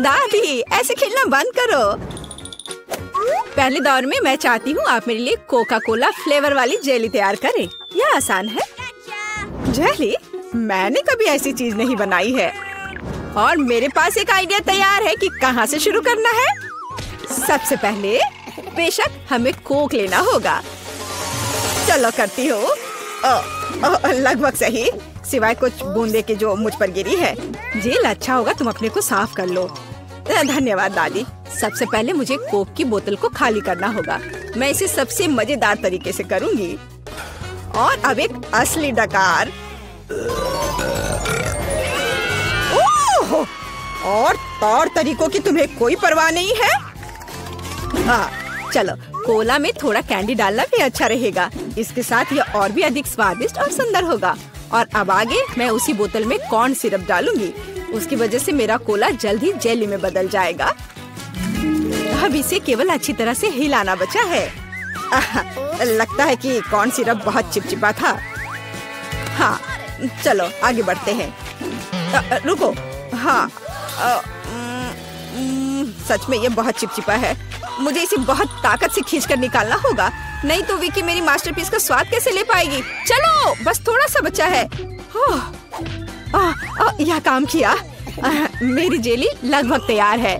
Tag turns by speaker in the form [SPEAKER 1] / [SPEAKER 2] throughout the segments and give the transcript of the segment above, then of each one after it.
[SPEAKER 1] दादी, ऐसे खेलना बंद करो। पहले दौर में मैं चाहती हूँ आप मेरे लिए कोका कोला फ्लेवर वाली जेली तैयार करें। यह आसान है। जेली? मैंने कभी ऐसी चीज नहीं बनाई है। और मेरे पास एक आइडिया तैयार है कि कहाँ से शुरू करना है। सबसे पहले बेशक हमें कोक लेना होगा। चलो करती हूँ। लगभग सही, सिवाय कुछ बूंदे के जो मुझ पर गिरी है। जेल अच्छा होगा, तुम अपने को साफ कर लो। धन्यवाद दादी। सबसे पहले मुझे कोक की बोतल को खाली करना होगा। मैं इसे सबसे मजेदार तरीके से करूंगी। और अब एक असली डकार। ओह! और तौर तरीकों की तुम्हें कोई परवाह नहीं है। हाँ, चलो कोला में थोड़ा कैंडी डालना भी अच्छा रहेगा। इसके साथ यह और भी अधिक स्वादिष्ट और सुंदर होगा। और अब आगे मैं उसी बोतल में कॉर्न सिरप डालूंगी। उसकी वजह से मेरा कोला जल्द ही जेली में बदल जाएगा। अब इसे केवल अच्छी तरह से हिलाना बचा है। लगता है कि कॉर्न सिरप बहुत चिपचिपा था। हाँ, चलो आगे बढ़ते हैं। रुको, हाँ, सच में ये बहुत चिपचिपा है। मुझे इसे बहुत ताकत से खींचकर निकालना होगा, नहीं तो विकी मेरी मास्टरपीस का स्वाद कैसे ले पाएगी। चलो, बस थोड़ा सा बचा है। यह काम किया। मेरी जेली लगभग तैयार है।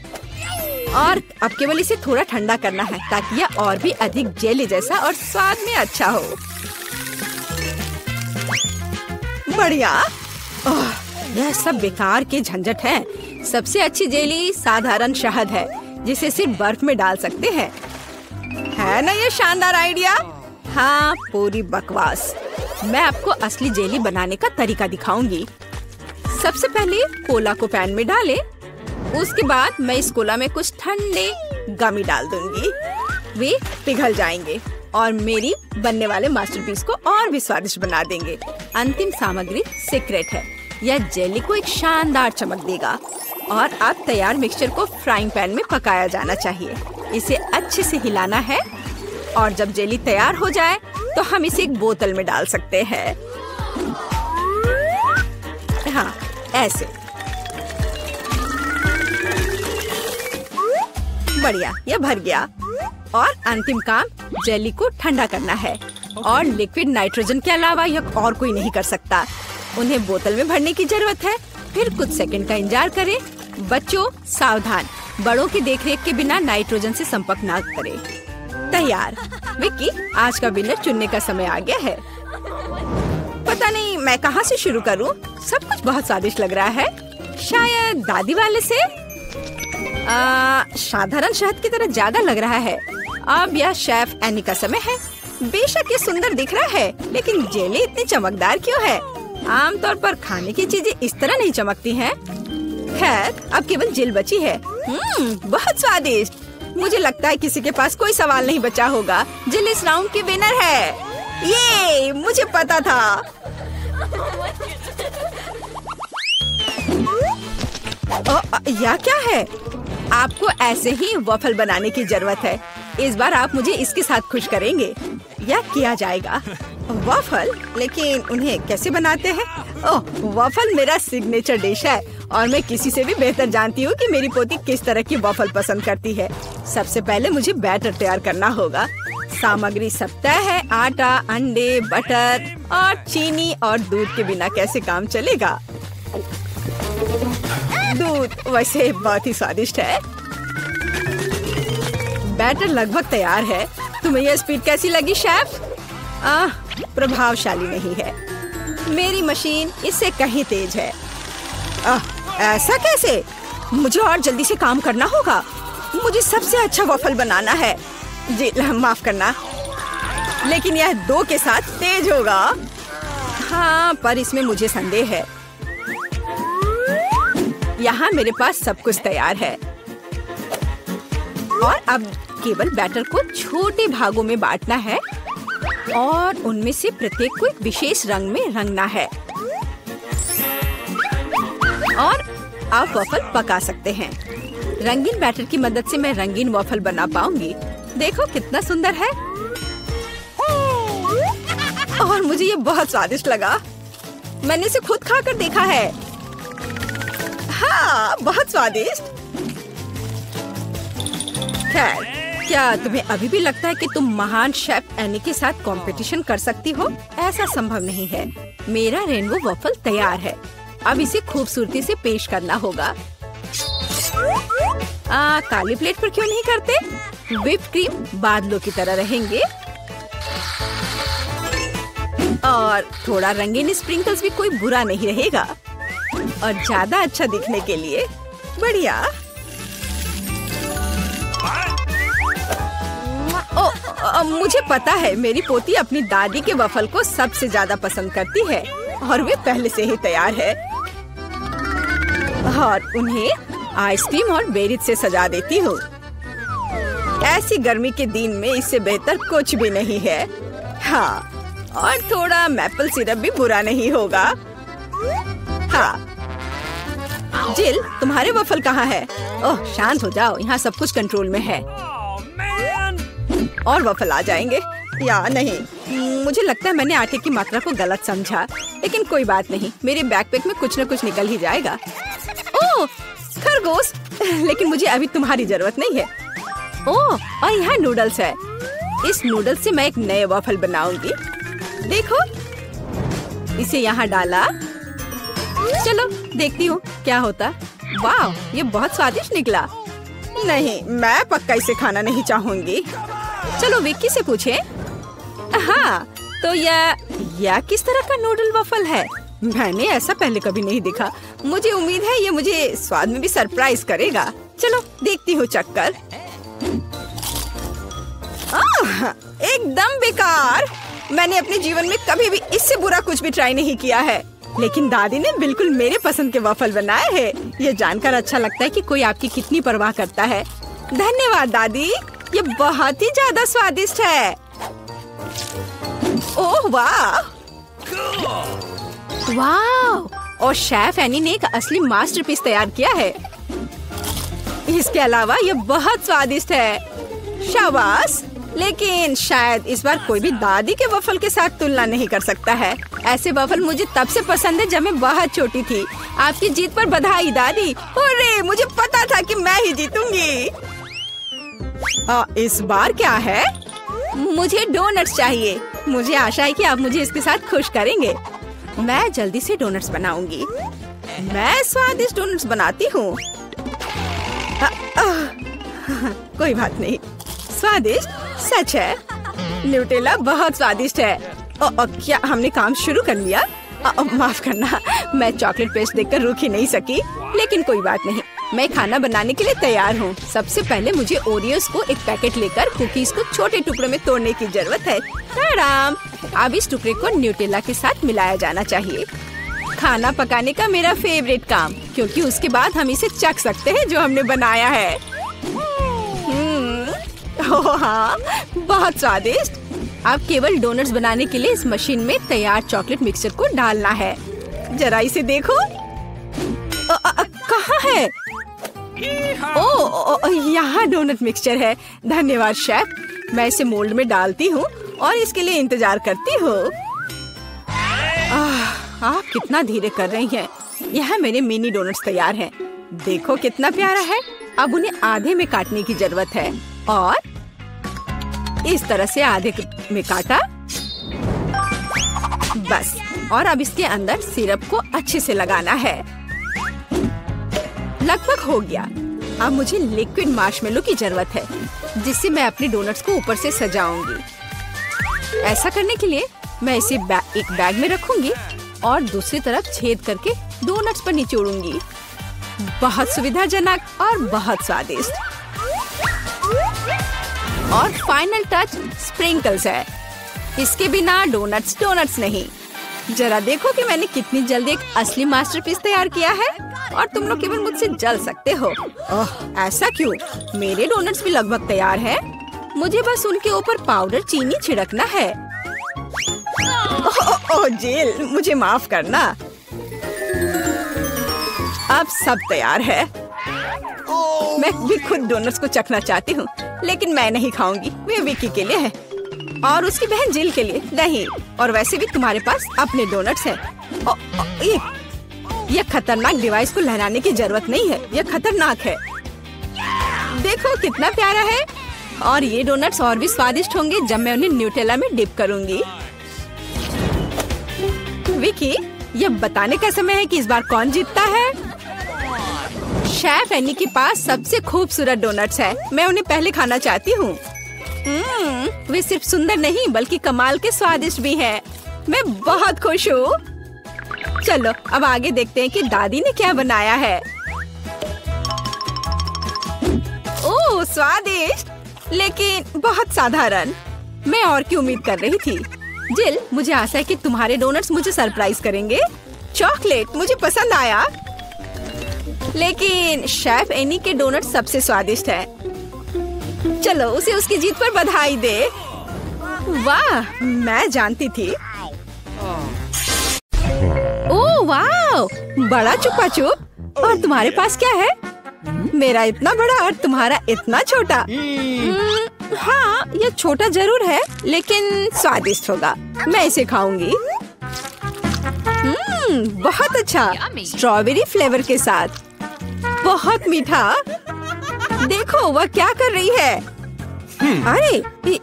[SPEAKER 1] और अब केवल इसे थोड़ा ठंडा करना है ताकि यह और भी अधिक जेली जैसा और स्वाद में अच्छा हो। बढ़िया। यह सब बेकार के झंझट है। सबसे अच्छी जेली साधारण शहद है जिसे सिर्फ बर्फ में डाल सकते हैं। है ना ये शानदार आइडिया? हाँ, पूरी बकवास। मैं आपको असली जेली बनाने का तरीका दिखाऊंगी। सबसे पहले कोला को पैन में डालें। उसके बाद मैं इस कोला में कुछ ठंडे गमी डाल दूंगी। वे पिघल जाएंगे और मेरी बनने वाले मास्टरपीस को और भी स्वादिष्ट बना देंगे। अंतिम सामग्री सीक्रेट है। यह जेली को एक शानदार चमक देगा। और अब तैयार मिक्सचर को फ्राइंग पैन में पकाया जाना चाहिए। इसे अच्छे से हिलाना है और जब जेली तैयार हो जाए तो हम इसे एक बोतल में डाल सकते हैं। हाँ, ऐसे। बढ़िया, यह भर गया। और अंतिम काम जेली को ठंडा करना है। और लिक्विड नाइट्रोजन के अलावा यह और कोई नहीं कर सकता। उन्हें बोतल में भरने की जरूरत है। फिर कुछ सेकंड का इंतजार करें। बच्चों सावधान, बड़ों की देखरेख के बिना नाइट्रोजन से संपर्क ना करें। तैयार। विक्की, आज का विनर चुनने का समय आ गया है। पता नहीं मैं कहाँ से शुरू करूँ। सब कुछ बहुत स्वादिष्ट लग रहा है। शायद दादी वाले से। साधारण शहद की तरह ज्यादा लग रहा है। अब यह शेफ एनी का समय है। बेशक ये सुंदर दिख रहा है, लेकिन जेली इतनी चमकदार क्यों है? आमतौर पर खाने की चीजें इस तरह नहीं चमकती हैं। खैर, अब केवल जेल बची है। बहुत स्वादिष्ट। मुझे लगता है किसी के पास कोई सवाल नहीं बचा होगा। जेल इस राउंड की विनर है। ये मुझे पता था। यह क्या है? आपको ऐसे ही वॉफल बनाने की जरूरत है। इस बार आप मुझे इसके साथ खुश करेंगे। यह किया जाएगा। वॉफल? लेकिन उन्हें कैसे बनाते हैं? ओह, वॉफल मेरा सिग्नेचर डिश है और मैं किसी से भी बेहतर जानती हूँ कि मेरी पोती किस तरह की वॉफल पसंद करती है। सबसे पहले मुझे बैटर तैयार करना होगा। सामग्री सब तय है। आटा, अंडे, बटर और चीनी और दूध के बिना कैसे काम चलेगा। दूध वैसे बहुत ही स्वादिष्ट है। बैटर लगभग तैयार है। तुम्हें यह स्पीड कैसी लगी शेफ? प्रभावशाली नहीं है। मेरी मशीन इससे कहीं तेज है। ऐसा कैसे? मुझे और जल्दी से काम करना होगा। मुझे सबसे अच्छा वॉफल बनाना है। जी माफ करना, लेकिन यह 2 के साथ तेज होगा। हाँ, पर इसमें मुझे संदेह है। यहाँ मेरे पास सब कुछ तैयार है और अब केवल बैटर को छोटे भागों में बांटना है और उनमें से प्रत्येक को एक विशेष रंग में रंगना है। और आप वॉफल पका सकते हैं। रंगीन बैटर की मदद से मैं रंगीन वॉफल बना पाऊंगी। देखो कितना सुंदर है। और मुझे ये बहुत स्वादिष्ट लगा। मैंने इसे खुद खाकर देखा है। बहुत स्वादिष्ट। खैर, क्या तुम्हें अभी भी लगता है कि तुम महान शेफ एनी के साथ कंपटीशन कर सकती हो? ऐसा संभव नहीं है। मेरा रेनबो वॉफल तैयार है। अब इसे खूबसूरती से पेश करना होगा। काली प्लेट पर क्यों नहीं करते? व्हिप क्रीम बादलों की तरह रहेंगे और थोड़ा रंगीन स्प्रिंकल्स भी कोई बुरा नहीं रहेगा। और ज्यादा अच्छा दिखने के लिए बढ़िया। मुझे पता है, मेरी पोती अपनी दादी के वफल को सबसे ज्यादा पसंद करती है और वे पहले से ही तैयार है। और उन्हें आइसक्रीम और बेरीज से सजा देती हूँ। ऐसी गर्मी के दिन में इससे बेहतर कुछ भी नहीं है। हाँ, और थोड़ा मैपल सिरप भी बुरा नहीं होगा। हाँ, जिल, तुम्हारे वफल कहाँ है? ओह, शांत हो जाओ, यहाँ सब कुछ कंट्रोल में है। और वफल आ जाएंगे या नहीं? मुझे लगता है मैंने आटे की मात्रा को गलत समझा, लेकिन कोई बात नहीं, मेरे बैकपैक में कुछ न कुछ निकल ही जाएगा। ओह, खरगोश, लेकिन मुझे अभी तुम्हारी जरूरत नहीं है। ओह, और यहाँ नूडल्स है। इस नूडल्स से मैं एक नए वफल बनाऊंगी। देखो, इसे यहाँ डाला। चलो देखती हूँ क्या होता। वाह, ये बहुत स्वादिष्ट निकला। नहीं, मैं पक्का इसे खाना नहीं चाहूंगी। चलो विक्की से पूछें। हाँ, तो यह किस तरह का नूडल वफल है? मैंने ऐसा पहले कभी नहीं देखा। मुझे उम्मीद है ये मुझे स्वाद में भी सरप्राइज करेगा। चलो देखती हूँ चक्कर। एकदम बेकार। मैंने अपने जीवन में कभी भी इससे बुरा कुछ भी ट्राई नहीं किया है, लेकिन दादी ने बिल्कुल मेरे पसंद के वफल बनाए हैं। ये जानकर अच्छा लगता है कि कोई आपकी कितनी परवाह करता है। धन्यवाद दादी, ये बहुत ही ज्यादा स्वादिष्ट है। ओह वाह, वाह! और शेफ एनी ने एक असली मास्टरपीस तैयार किया है। इसके अलावा ये बहुत स्वादिष्ट है। शाबाश, लेकिन शायद इस बार कोई भी दादी के वफल के साथ तुलना नहीं कर सकता है। ऐसे वफल मुझे तब से पसंद है जब मैं बहुत छोटी थी। आपकी जीत पर बधाई दादी। अरे, मुझे पता था कि मैं ही जीतूंगी। इस बार क्या है? मुझे डोनट्स चाहिए। मुझे आशा है कि आप मुझे इसके साथ खुश करेंगे। मैं जल्दी से डोनट्स बनाऊंगी। मैं स्वादिष्ट डोनट्स बनाती हूँ। कोई बात नहीं, स्वादिष्ट सच है। न्यूटेला बहुत स्वादिष्ट है। क्या हमने काम शुरू कर लिया? माफ करना, मैं चॉकलेट पेस्ट देखकर रुक ही नहीं सकी। लेकिन कोई बात नहीं, मैं खाना बनाने के लिए तैयार हूँ। सबसे पहले मुझे ओरियोस को एक पैकेट लेकर कुकीज को छोटे टुकड़ों में तोड़ने की जरूरत है। आराम। अब इस टुकड़े को न्यूटेला के साथ मिलाया जाना चाहिए। खाना पकाने का मेरा फेवरेट काम, क्योंकि उसके बाद हम इसे चख सकते हैं जो हमने बनाया है। ओह हाँ, बहुत स्वादिष्ट। अब केवल डोनट्स बनाने के लिए इस मशीन में तैयार चॉकलेट मिक्सचर को डालना है। जरा इसे देखो। कहाँ है? यहाँ डोनट मिक्सचर है। धन्यवाद शेफ। मैं इसे मोल्ड में डालती हूँ और इसके लिए इंतजार करती हूँ। आप कितना धीरे कर रही हैं। यहाँ मेरे मिनी डोनट्स तैयार हैं। देखो कितना प्यारा है। अब उन्हें आधे में काटने की जरूरत है और इस तरह से आधे में काटा। बस, और अब इसके अंदर सिरप को अच्छे से लगाना है। लगभग हो गया। अब मुझे लिक्विड मार्शमेलो की जरूरत है, जिससे मैं अपने डोनट्स को ऊपर से सजाऊंगी। ऐसा करने के लिए मैं इसे एक बैग में रखूंगी और दूसरी तरफ छेद करके डोनट्स पर निचोड़ूंगी। बहुत सुविधाजनक और बहुत स्वादिष्ट। और फाइनल टच स्प्रिंकल्स है। इसके बिना डोनट्स नहीं। जरा देखो कि मैंने कितनी जल्दी एक असली मास्टरपीस तैयार किया है और तुम लोग केवल मुझसे जल सकते हो। ओह, ऐसा क्यों? मेरे डोनट्स भी लगभग तैयार हैं। मुझे बस उनके ऊपर पाउडर चीनी छिड़कना है। ओह जेल, मुझे माफ करना। अब सब तैयार है। मैं भी खुद डोनट्स को चखना चाहती हूँ, लेकिन मैं नहीं खाऊंगी। वे विक्की के लिए है और उसकी बहन जिल के लिए नहीं। और वैसे भी तुम्हारे पास अपने डोनट्स हैं। यह खतरनाक डिवाइस को लहराने की जरूरत नहीं है, यह खतरनाक है। देखो कितना प्यारा है। और ये डोनट्स और भी स्वादिष्ट होंगे जब मैं उन्हें न्यूटेला में डिप करूंगी। विकी, यह बताने का समय है कि इस बार कौन जीतता है। शेफ एनी के पास सबसे खूबसूरत डोनट्स है, मैं उन्हें पहले खाना चाहती हूँ। वे सिर्फ सुंदर नहीं बल्कि कमाल के स्वादिष्ट भी हैं। मैं बहुत खुश हूँ। चलो अब आगे देखते हैं कि दादी ने क्या बनाया है। ओह स्वादिष्ट, लेकिन बहुत साधारण। मैं और की उम्मीद कर रही थी। जिल, मुझे आशा है कि तुम्हारे डोनट्स मुझे सरप्राइज करेंगे। चॉकलेट मुझे पसंद आया, लेकिन शेफ एनी के डोनट सबसे स्वादिष्ट है। चलो उसे उसकी जीत पर बधाई दे। वाह, मैं जानती थी। ओह वाह, बड़ा चुपा चुप। और तुम्हारे पास क्या है? मेरा इतना बड़ा और तुम्हारा इतना छोटा। हाँ, यह छोटा जरूर है लेकिन स्वादिष्ट होगा। मैं इसे खाऊंगी। बहुत अच्छा, स्ट्रॉबेरी फ्लेवर के साथ। बहुत मीठा। देखो वह क्या कर रही है। अरे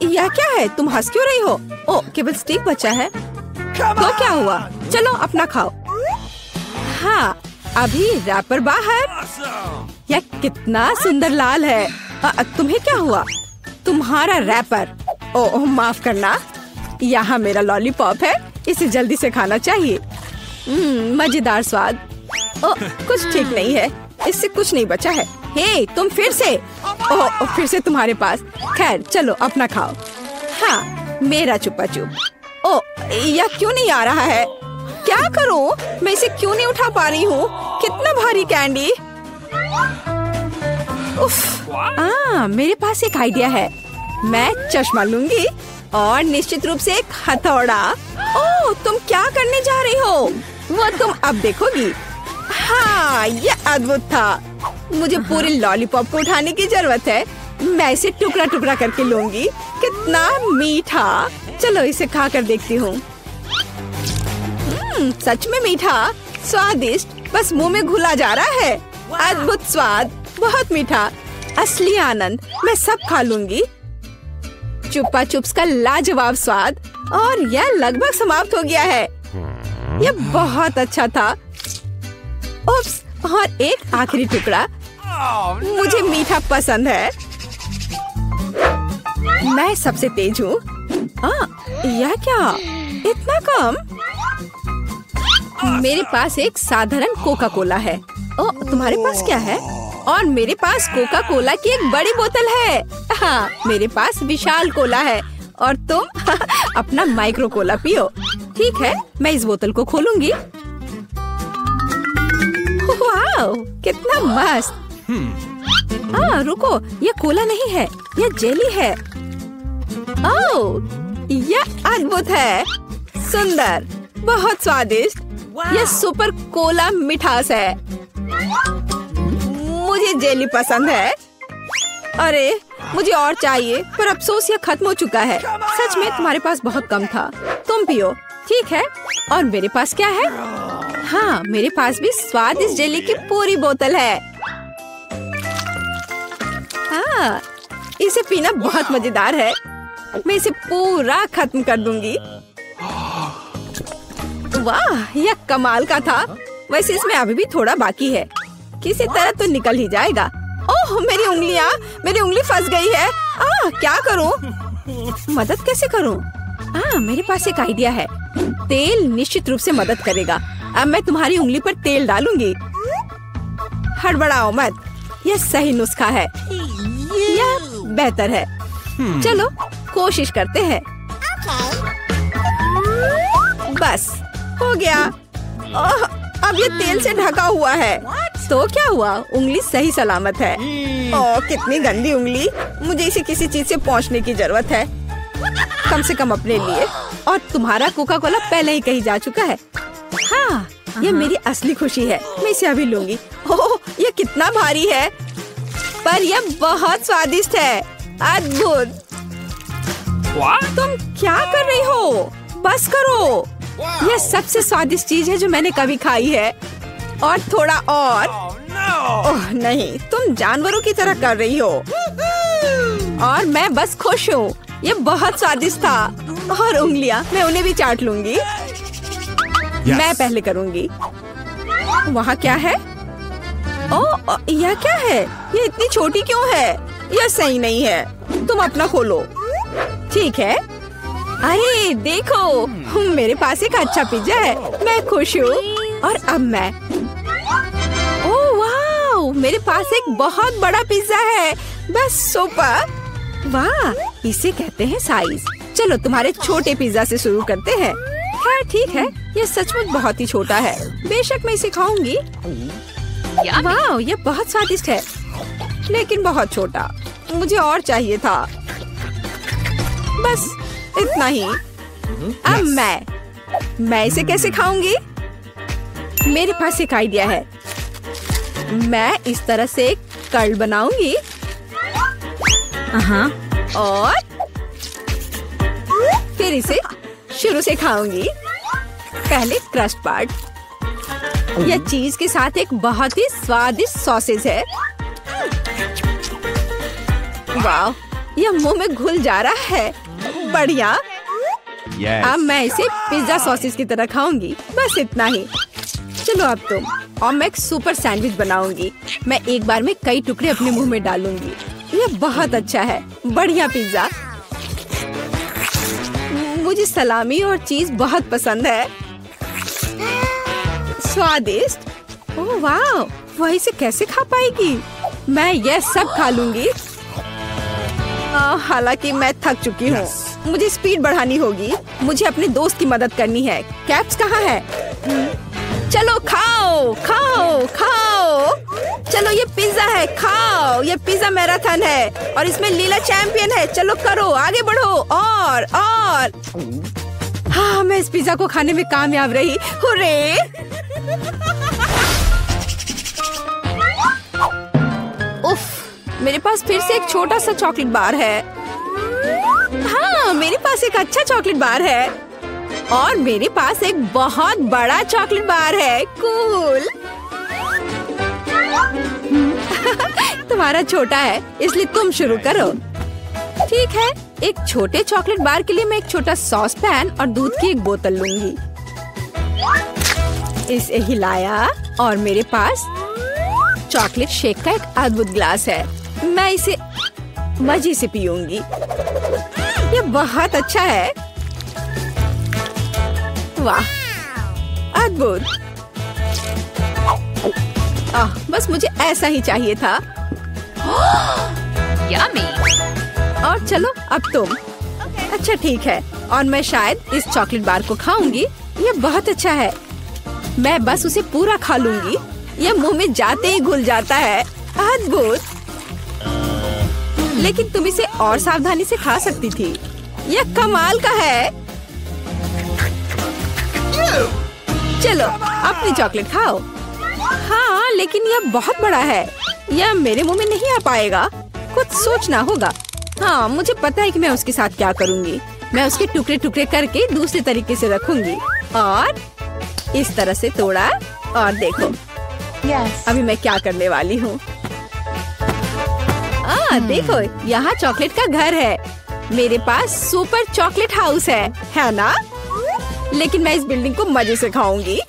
[SPEAKER 1] यह क्या है? तुम हंस क्यों रही हो? ओ, केवल स्टिक बचा है। तो क्या हुआ? चलो अपना खाओ। हाँ, अभी रैपर बाहर। यह कितना सुंदर लाल है। तुम्हें क्या हुआ? तुम्हारा रैपर। ओह माफ करना, यहाँ मेरा लॉलीपॉप है, इसे जल्दी से खाना चाहिए। मजेदार स्वाद। ओह कुछ ठीक नहीं है, इससे कुछ नहीं बचा है। हे तुम फिर से। ओह फिर से तुम्हारे पास। खैर चलो अपना खाओ। हाँ, मेरा चुपा चुप। ओह यह क्यों नहीं आ रहा है? क्या करूं? मैं इसे क्यों नहीं उठा पा रही हूँ? कितना भारी कैंडी। उफ, मेरे पास एक आइडिया है। मैं चश्मा लूंगी और निश्चित रूप से एक हथौड़ा। ओह तुम क्या करने जा रही हो? वो तुम अब देखोगी। हाँ, यह अद्भुत था। मुझे पूरे लॉलीपॉप को उठाने की जरूरत है। मैं इसे टुकड़ा टुकड़ा करके लूंगी। कितना मीठा। चलो इसे खा कर देखती हूँ। सच में मीठा, स्वादिष्ट, बस मुंह में घुला जा रहा है। अद्भुत स्वाद, बहुत मीठा, असली आनंद। मैं सब खा लूंगी। चुप्पा चुप्स का लाजवाब स्वाद। और यह लगभग समाप्त हो गया है। यह बहुत अच्छा था। उप्स, और एक आखिरी टुकड़ा। मुझे मीठा पसंद है। मैं सबसे तेज हूँ। यह क्या? इतना कम? मेरे पास एक साधारण कोका कोला है। ओ, तुम्हारे पास क्या है? और मेरे पास कोका कोला की एक बड़ी बोतल है। हाँ, मेरे पास विशाल कोला है और तुम अपना माइक्रो कोला पियो। ठीक है, मैं इस बोतल को खोलूंगी। वाह, कितना मस्त। रुको, यह कोला नहीं है, यह जेली है। ओह, यह अद्भुत है, सुंदर, बहुत स्वादिष्ट। यह सुपर कोला मिठास है। मुझे जेली पसंद है। अरे मुझे और चाहिए, पर अफसोस यह खत्म हो चुका है। सच में तुम्हारे पास बहुत कम था। तुम पियो। ठीक है, और मेरे पास क्या है? हाँ, मेरे पास भी स्वादिष्ट जेली की पूरी बोतल है। हाँ, इसे पीना बहुत मजेदार है। मैं इसे पूरा खत्म कर दूंगी। वाह, यह कमाल का था। वैसे इसमें अभी भी थोड़ा बाकी है, किसी तरह तो निकल ही जाएगा। ओह मेरी उंगली फंस गई है। क्या करूं? मदद कैसे करूं? मेरे पास एक आइडिया है। तेल निश्चित रूप से मदद करेगा। अब मैं तुम्हारी उंगली पर तेल डालूंगी। हड़बड़ाओ मत, यह सही नुस्खा है। यह बेहतर है। चलो कोशिश करते हैं। बस हो गया। अब ये तेल से ढका हुआ है। तो क्या हुआ? उंगली सही सलामत है। ओह कितनी गंदी उंगली। मुझे इसे किसी चीज से पोंछने की जरूरत है, कम से कम अपने लिए। और तुम्हारा कोका कोला पहले ही कहीं जा चुका है। हाँ, ये मेरी असली खुशी है। मैं इसे अभी लूंगी। ओह ये कितना भारी है, पर यह बहुत स्वादिष्ट है। अद्भुत। तुम क्या कर रही हो? बस करो। यह सबसे स्वादिष्ट चीज है जो मैंने कभी खाई है। और थोड़ा और। ओह नहीं, तुम जानवरों की तरह कर रही हो। और मैं बस खुश हूँ। ये बहुत स्वादिष्ट था। और उंगलियाँ, मैं उन्हें भी चाट लूंगी। मैं पहले करूंगी। वहाँ क्या है? ओह, यह क्या है? ये इतनी छोटी क्यों है? यह सही नहीं है। तुम अपना खोलो। ठीक है। अरे देखो, मेरे पास एक अच्छा पिज्जा है। मैं खुश हूँ। और अब मैं, ओह वाह, मेरे पास एक बहुत बड़ा पिज्जा है। बस सुपर। वाह, इसे कहते हैं साइज। चलो तुम्हारे छोटे पिज्जा से शुरू करते हैं। खैर ठीक है, ये सचमुच बहुत ही छोटा है। बेशक मैं इसे खाऊंगी। वाह, ये बहुत स्वादिष्ट है, लेकिन बहुत छोटा। मुझे और चाहिए था। बस इतना ही। अब मैं इसे कैसे खाऊंगी? मेरे पास एक आइडिया है। मैं इस तरह से एक कर्ल बनाऊंगी। और फिर इसे शुरू से खाऊंगी। पहले क्रस्ट पार्ट। यह चीज के साथ एक बहुत ही स्वादिष्ट सॉसेज है। वाह, यह मुंह में घुल जा रहा है। बढ़िया। अब मैं इसे पिज्जा सॉसेज की तरह खाऊंगी। बस इतना ही। चलो अब तुम। और मैं एक सुपर सैंडविच बनाऊंगी। मैं एक बार में कई टुकड़े अपने मुंह में डालूंगी। यह बहुत अच्छा है। बढ़िया पिज्जा। मुझे सलामी और चीज बहुत पसंद है। स्वादिष्ट। ओह वाह, वह इसे कैसे खा पाएगी? मैं यह सब खा लूंगी। हालांकि मैं थक चुकी हूँ। मुझे स्पीड बढ़ानी होगी। मुझे अपने दोस्त की मदद करनी है। कैप्स कहाँ है? चलो खाओ खाओ खाओ। चलो ये पिज्जा है, खाओ। ये पिज्जा मैराथन है और इसमें लीला चैंपियन है। चलो करो, आगे बढ़ो। और हाँ, मैं इस पिज्जा को खाने में कामयाब रही। हुर्रे! उफ, मेरे पास फिर से एक छोटा सा चॉकलेट बार है। हाँ, मेरे पास एक अच्छा चॉकलेट बार है। और मेरे पास एक बहुत बड़ा चॉकलेट बार है। कूल। तुम्हारा छोटा है, इसलिए तुम शुरू करो। ठीक है, एक छोटे चॉकलेट बार के लिए मैं एक छोटा सॉस पैन और दूध की एक बोतल लूंगी। इसे हिलाया और मेरे पास चॉकलेट शेक का एक अद्भुत ग्लास है। मैं इसे मजे से पीऊंगी। ये बहुत अच्छा है। वाह, अद्भुत। बस मुझे ऐसा ही चाहिए था। यम्मी। और चलो अब तुम। अच्छा ठीक है, और मैं शायद इस चॉकलेट बार को खाऊंगी। ये बहुत अच्छा है। मैं बस उसे पूरा खा लूंगी। ये मुंह में जाते ही घुल जाता है। अद्भुत। लेकिन तुम इसे और सावधानी से खा सकती थी। यह कमाल का है। चलो अपनी चॉकलेट खाओ। हाँ, लेकिन यह बहुत बड़ा है। यह मेरे मुंह में नहीं आ पाएगा। कुछ सोचना होगा। हाँ, मुझे पता है कि मैं उसके साथ क्या करूँगी। मैं उसके टुकड़े टुकड़े करके दूसरे तरीके से रखूंगी और इस तरह से तोड़ा। और देखो अभी मैं क्या करने वाली हूँ। देखो, यहाँ चॉकलेट का घर है। मेरे पास सुपर चॉकलेट हाउस है ना? लेकिन मैं इस बिल्डिंग को मजे से खाऊंगी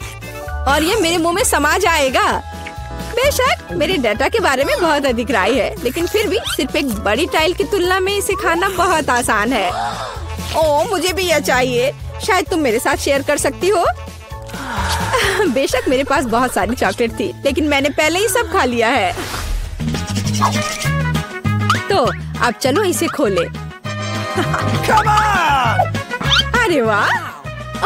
[SPEAKER 1] और ये मेरे मुंह में समा जाएगा। बेशक मेरे डाटा के बारे में बहुत अधिक राय है, लेकिन फिर भी सिर्फ एक बड़ी टाइल की तुलना में इसे खाना बहुत आसान है। ओह, मुझे भी यह चाहिए। शायद तुम मेरे साथ शेयर कर सकती हो। बेशक मेरे पास बहुत सारी चॉकलेट थी, लेकिन मैंने पहले ही सब खा लिया है। तो अब चलो इसे खोले। अरे वाह,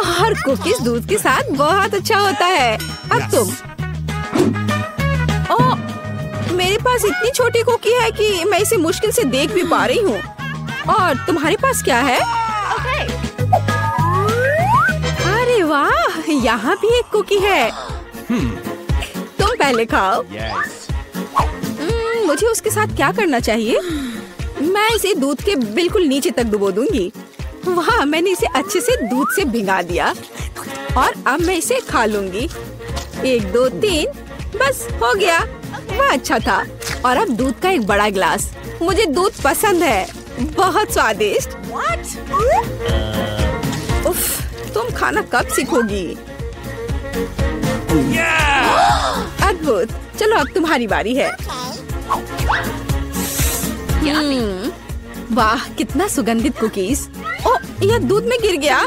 [SPEAKER 1] और कुकीज दूध के साथ बहुत अच्छा होता है। अब तुम। ओह, मेरे पास इतनी छोटी कुकी है कि मैं इसे मुश्किल से देख भी पा रही हूँ। और तुम्हारे पास क्या है? अरे वाह, यहाँ भी एक कुकी है। तुम पहले खाओ। मुझे उसके साथ क्या करना चाहिए? मैं इसे दूध के बिल्कुल नीचे तक डुबो दूंगी। वाह, मैंने इसे अच्छे से दूध से भिगा दिया और अब मैं इसे खा लूंगी। 1 2 3 बस हो गया। वह अच्छा था। और अब दूध का एक बड़ा गिलास। मुझे दूध पसंद है, बहुत स्वादिष्ट। उफ, तुम खाना कब सीखोगी? अद्भुत। चलो अब तुम्हारी बारी है। वाह, कितना सुगंधित कुकीज। ओह, यह दूध में गिर गया।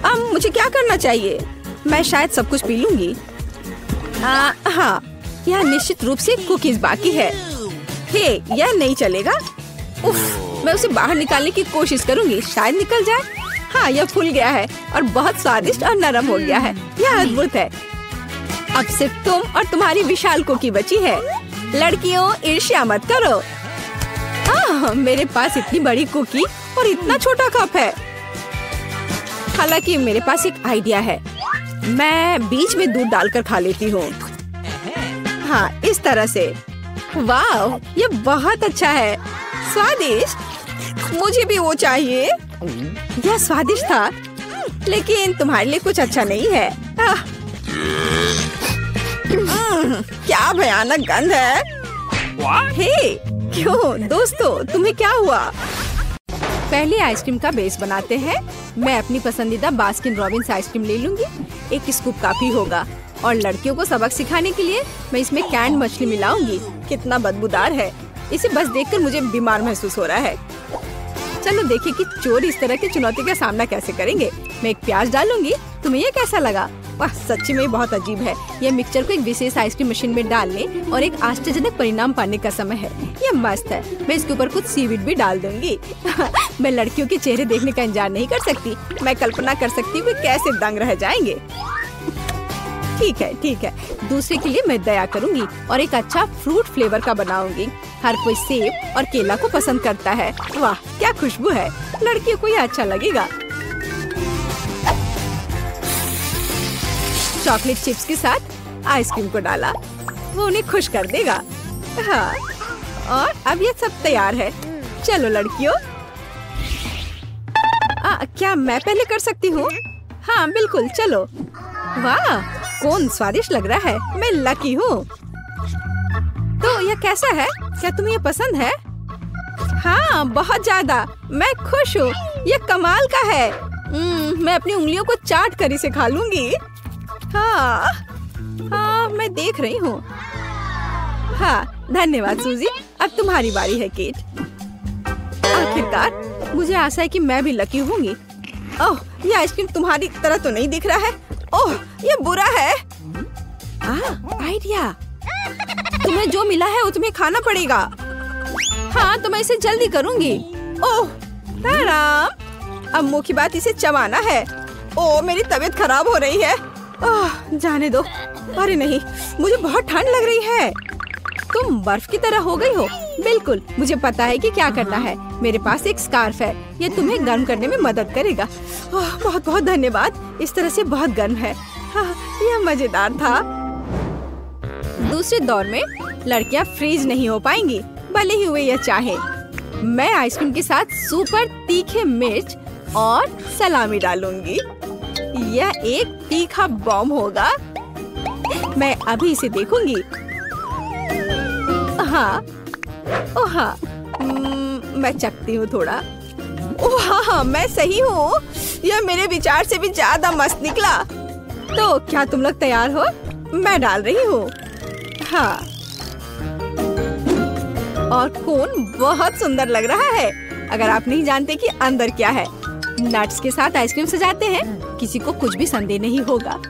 [SPEAKER 1] अब मुझे क्या करना चाहिए? मैं शायद सब कुछ पी लूंगी। हाँ, यह निश्चित रूप से कुकीज बाकी है। हे, यह नहीं चलेगा। उफ, मैं उसे बाहर निकालने की कोशिश करूंगी, शायद निकल जाए। हाँ, यह फूल गया है और बहुत स्वादिष्ट और नरम हो गया है। यह अद्भुत है। अब सिर्फ तुम और तुम्हारी विशाल कुकी बची है। लड़कियों, ईर्ष्या मत करो। मेरे पास इतनी बड़ी कुकी और इतना छोटा कप है। हालांकि मेरे पास एक आइडिया है। मैं बीच में दूध डालकर खा लेती हूँ। हाँ, इस तरह से। वाह, ये बहुत अच्छा है। स्वादिष्ट। मुझे भी वो चाहिए। यह स्वादिष्ट था, लेकिन तुम्हारे लिए कुछ अच्छा नहीं है। क्या भयानक गंध है। हे, क्यों दोस्तों, तुम्हें क्या हुआ? पहले आइसक्रीम का बेस बनाते हैं। मैं अपनी पसंदीदा बास्किन रॉबिन्स आइसक्रीम ले लूंगी। 1 स्कूप काफी होगा। और लड़कियों को सबक सिखाने के लिए मैं इसमें कैंड मछली मिलाऊंगी। कितना बदबूदार है। इसे बस देखकर मुझे बीमार महसूस हो रहा है। चलो देखें कि चोर इस तरह की चुनौती का सामना कैसे करेंगे। मैं एक प्याज डालूंगी। तुम्हें ये कैसा लगा? वाह, सच्ची में बहुत अजीब है। यह मिक्सचर को एक विशेष आइसक्रीम मशीन में डालने और एक आश्चर्यजनक परिणाम पाने का समय है। यह मस्त है। मैं इसके ऊपर कुछ सीवीड भी डाल दूंगी। मैं लड़कियों के चेहरे देखने का इंतजार नहीं कर सकती। मैं कल्पना कर सकती हूँ कैसे दंग रह जाएंगे। ठीक है। दूसरे के लिए मैं दया करूंगी और एक अच्छा फ्रूट फ्लेवर का बनाऊंगी। हर कोई सेब और केला को पसंद करता है। वाह, क्या खुशबू है। लड़कियों को यह अच्छा लगेगा। चॉकलेट चिप्स के साथ आइसक्रीम को डाला। वो उन्हें खुश कर देगा। हाँ, और अब ये सब तैयार है। चलो लड़कियों। क्या मैं पहले कर सकती हूँ? हाँ बिल्कुल, चलो। वाह, कौन स्वादिष्ट लग रहा है। मैं लकी हूँ। तो यह कैसा है? क्या तुम्हें ये पसंद है? हाँ, बहुत ज्यादा। मैं खुश हूँ। यह कमाल का है। मैं अपनी उंगलियों को चाट कर इसे खा लूंगी। हाँ, मैं देख रही हूँ। हाँ, धन्यवाद सूजी। अब तुम्हारी बारी है केट। आखिरकार, मुझे आशा है कि मैं भी लकी होंगी। ओह, ये आइसक्रीम तुम्हारी तरह तो नहीं दिख रहा है। ओह, ये बुरा है। आइडिया। तुम्हें जो मिला है वो तुम्हें खाना पड़ेगा। हाँ, तो मैं इसे जल्दी करूंगी। ओह, राम। अब मुख्य बात इसे चबाना है। ओह, मेरी तबीयत खराब हो रही है। जाने दो। अरे नहीं, मुझे बहुत ठंड लग रही है। तुम बर्फ की तरह हो गई हो। बिल्कुल, मुझे पता है कि क्या करना है। मेरे पास एक स्कार्फ है। ये तुम्हें गर्म करने में मदद करेगा। बहुत बहुत धन्यवाद। इस तरह से बहुत गर्म है। यह मजेदार था। दूसरे दौर में लड़कियां फ्रीज नहीं हो पाएंगी, भले ही वे यह चाहे। मैं आइसक्रीम के साथ सुपर तीखे मिर्च और सलामी डालूंगी। यह एक तीखा बॉम्ब होगा। मैं अभी इसे देखूंगी। हाँ, मैं चखती हूँ थोड़ा। हाँ, मैं सही हूँ। यह मेरे विचार से भी ज्यादा मस्त निकला। तो क्या तुम लोग तैयार हो? मैं डाल रही हूँ। हाँ, और कोन बहुत सुंदर लग रहा है। अगर आप नहीं जानते कि अंदर क्या है। नट्स के साथ आइसक्रीम सजाते हैं, किसी को कुछ भी संदेह नहीं होगा।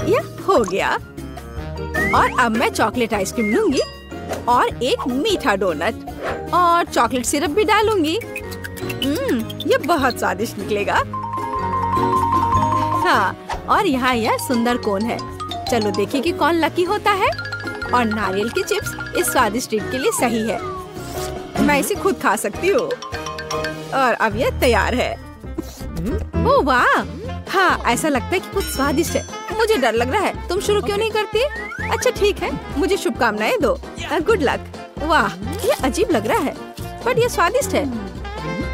[SPEAKER 1] यह हो गया। और अब मैं चॉकलेट आइसक्रीम लूंगी और एक मीठा डोनट और चॉकलेट सिरप भी डालूंगी। ये बहुत स्वादिष्ट निकलेगा। हाँ, और यहाँ यह सुंदर कोन है। चलो देखिए कि कौन लकी होता है। और नारियल की चिप्स इस स्वादिष्ट ट्रीट के लिए सही है। मैं इसे खुद खा सकती हूँ। और अब यह तैयार है। ओह वाह, हाँ, ऐसा लगता है कि कुछ स्वादिष्ट है। मुझे डर लग रहा है। तुम शुरू क्यों नहीं करती? अच्छा ठीक है, मुझे शुभकामनाएं दो। Good luck. वाह, ये अजीब लग रहा है, बट ये स्वादिष्ट है।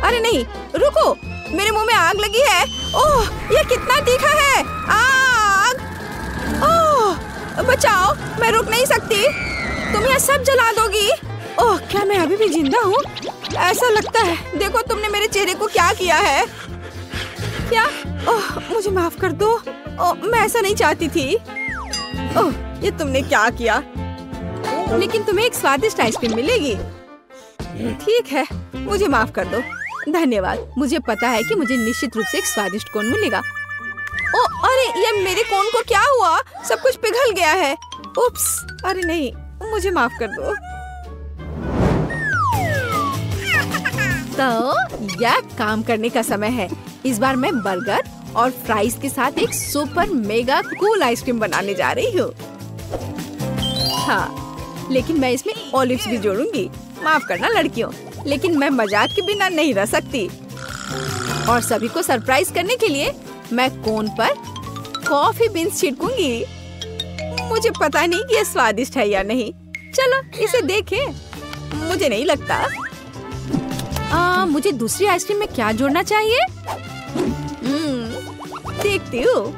[SPEAKER 1] अरे नहीं, रुको, मेरे मुंह में आग लगी है। ओह, ये कितना तीखा है। आग! ओह, बचाओ, मैं रुक नहीं सकती। तुम यह सब जला दोगी। ओह, क्या मैं अभी भी जिंदा हूँ? ऐसा लगता है। देखो तुमने मेरे चेहरे को क्या किया है। क्या? ओह, मुझे माफ कर दो। ओह, मैं ऐसा नहीं चाहती थी। ओह, ये तुमने क्या किया? लेकिन तुम्हें एक स्वादिष्ट आइसक्रीम मिलेगी। ठीक है, मुझे माफ कर दो। धन्यवाद। मुझे पता है कि मुझे निश्चित रूप से एक स्वादिष्ट कोन मिलेगा। ओह, अरे ये मेरे कोन को क्या हुआ? सब कुछ पिघल गया है। उप्स, अरे नहीं, मुझे माफ कर दो। तो यह काम करने का समय है। इस बार मैं बर्गर और फ्राइज के साथ एक सुपर मेगा कूल आइसक्रीम बनाने जा रही हूँ। हाँ, लेकिन मैं इसमें ऑलिव्स भी जोड़ूंगी। माफ करना लड़कियों, लेकिन मैं मजाक के बिना नहीं रह सकती। और सभी को सरप्राइज करने के लिए मैं कोन पर कॉफी बीन्स छिड़कूंगी। मुझे पता नहीं कि यह स्वादिष्ट है या नहीं। चलो इसे देखें। मुझे नहीं लगता। मुझे दूसरी आइसक्रीम में क्या जोड़ना चाहिए? देखती हूँ।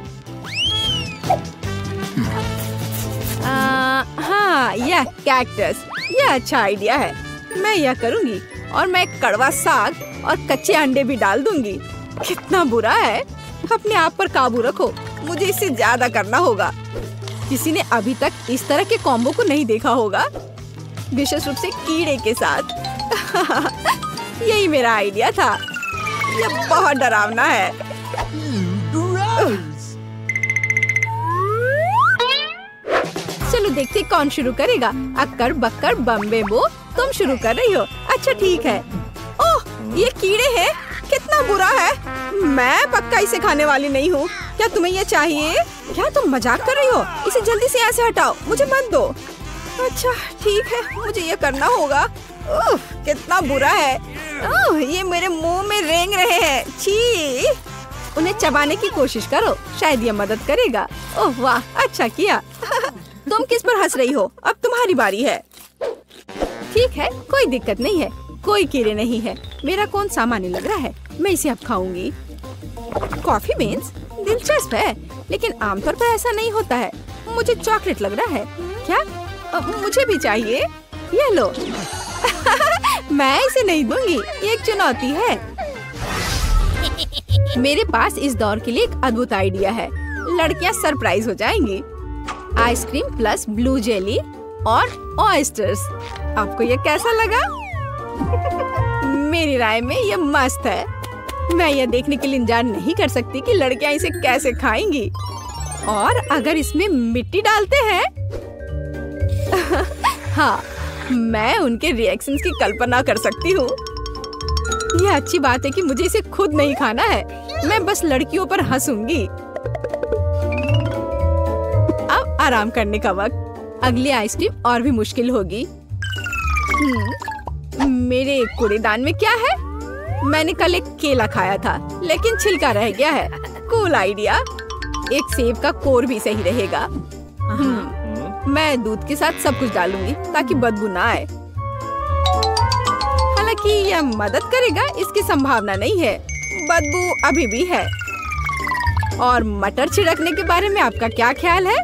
[SPEAKER 1] हाँ, यह कैक्टस। यह अच्छा आइडिया है। मैं यह करूँगी और मैं कड़वा साग और कच्चे अंडे भी डाल दूंगी। कितना बुरा है। अपने आप पर काबू रखो। मुझे इससे ज्यादा करना होगा। किसी ने अभी तक इस तरह के कॉम्बो को नहीं देखा होगा, विशेष रूप से कीड़े के साथ। यही मेरा आइडिया था। यह बहुत डरावना है। चलो देखते कौन शुरू करेगा। अक्कर बक्कर बम्बे बो, तुम शुरू कर रही हो। अच्छा ठीक है। ओह, ये कीड़े हैं। कितना बुरा है। मैं पक्का इसे खाने वाली नहीं हूँ। क्या तुम्हें ये चाहिए? क्या तुम मजाक कर रही हो? इसे जल्दी से यहाँ से हटाओ। मुझे मत दो। अच्छा ठीक है, मुझे ये करना होगा। ओह, कितना बुरा है। ओह, ये मेरे मुंह में रेंग रहे हैं। छी। उन्हें चबाने की कोशिश करो, शायद ये मदद करेगा। ओह वाह, अच्छा किया। तुम किस पर हंस रही हो? अब तुम्हारी बारी है। ठीक है, कोई दिक्कत नहीं है। कोई कीड़े नहीं है। मेरा कौन सामान्य लग रहा है। मैं इसे अब खाऊंगी। कॉफी बीन्स दिलचस्प है, लेकिन आमतौर पर ऐसा नहीं होता है। मुझे चॉकलेट लग रहा है। क्या? मुझे भी चाहिए। ये लो। मैं इसे नहीं दूंगी। ये एक चुनौती है। मेरे पास इस दौर के लिए एक अद्भुत आइडिया है। लड़कियां सरप्राइज हो जाएंगी। आइसक्रीम प्लस ब्लू जेली और ऑयस्टर्स। आपको ये कैसा लगा? मेरी राय में ये मस्त है। मैं यह देखने के लिए इंतजार नहीं कर सकती कि लड़कियां इसे कैसे खाएंगी। और अगर इसमें मिट्टी डालते हैं हाँ, मैं उनके रिएक्शंस की कल्पना कर सकती हूँ। यह अच्छी बात है कि मुझे इसे खुद नहीं खाना है। मैं बस लड़कियों पर हंसूंगी। अब आराम करने का वक्त। अगली आइसक्रीम और भी मुश्किल होगी। मेरे कूड़ेदान में क्या है? मैंने कल एक केला खाया था, लेकिन छिलका रह गया है। Cool idea. एक सेब का कोर भी सही रहेगा। मैं दूध के साथ सब कुछ डालूंगी ताकि बदबू ना आए। हालांकि यह मदद करेगा इसकी संभावना नहीं है। बदबू अभी भी है। और मटर छिड़कने के बारे में आपका क्या ख्याल है?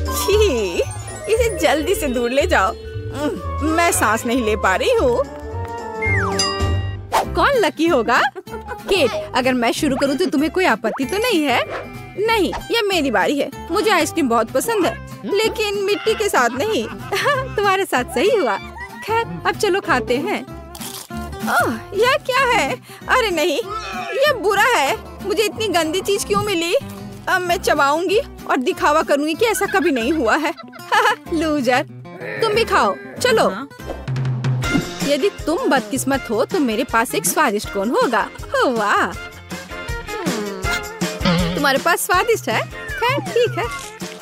[SPEAKER 1] छी, इसे जल्दी से दूर ले जाओ। मैं सांस नहीं ले पा रही हूँ। कौन लकी होगा? केट, अगर मैं शुरू करूँ तो तुम्हें कोई आपत्ति तो नहीं है? नहीं, ये मेरी बारी है। मुझे आइसक्रीम बहुत पसंद है, लेकिन मिट्टी के साथ नहीं। तुम्हारे साथ सही हुआ। खैर, अब चलो खाते हैं। ओह, यह क्या है? अरे नहीं, यह बुरा है। मुझे इतनी गंदी चीज क्यों मिली? अब मैं चबाऊंगी और दिखावा करूंगी कि ऐसा कभी नहीं हुआ है। लूजर, तुम भी खाओ। चलो। यदि तुम बदकिस्मत हो तो मेरे पास एक स्वादिष्ट कोन होगा। वाह, तुम्हारे पास स्वादिष्ट है। खैर ठीक है।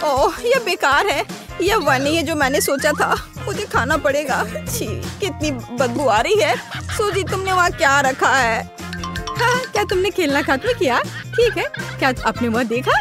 [SPEAKER 1] ओह, यह बेकार है। यह वह नहीं है जो मैंने सोचा था। मुझे खाना पड़ेगा। छी, कितनी बदबू आ रही है। सूजी, तुमने वहाँ क्या रखा है? हाँ, क्या तुमने खेलना खत्म किया? ठीक है, क्या आपने वह देखा?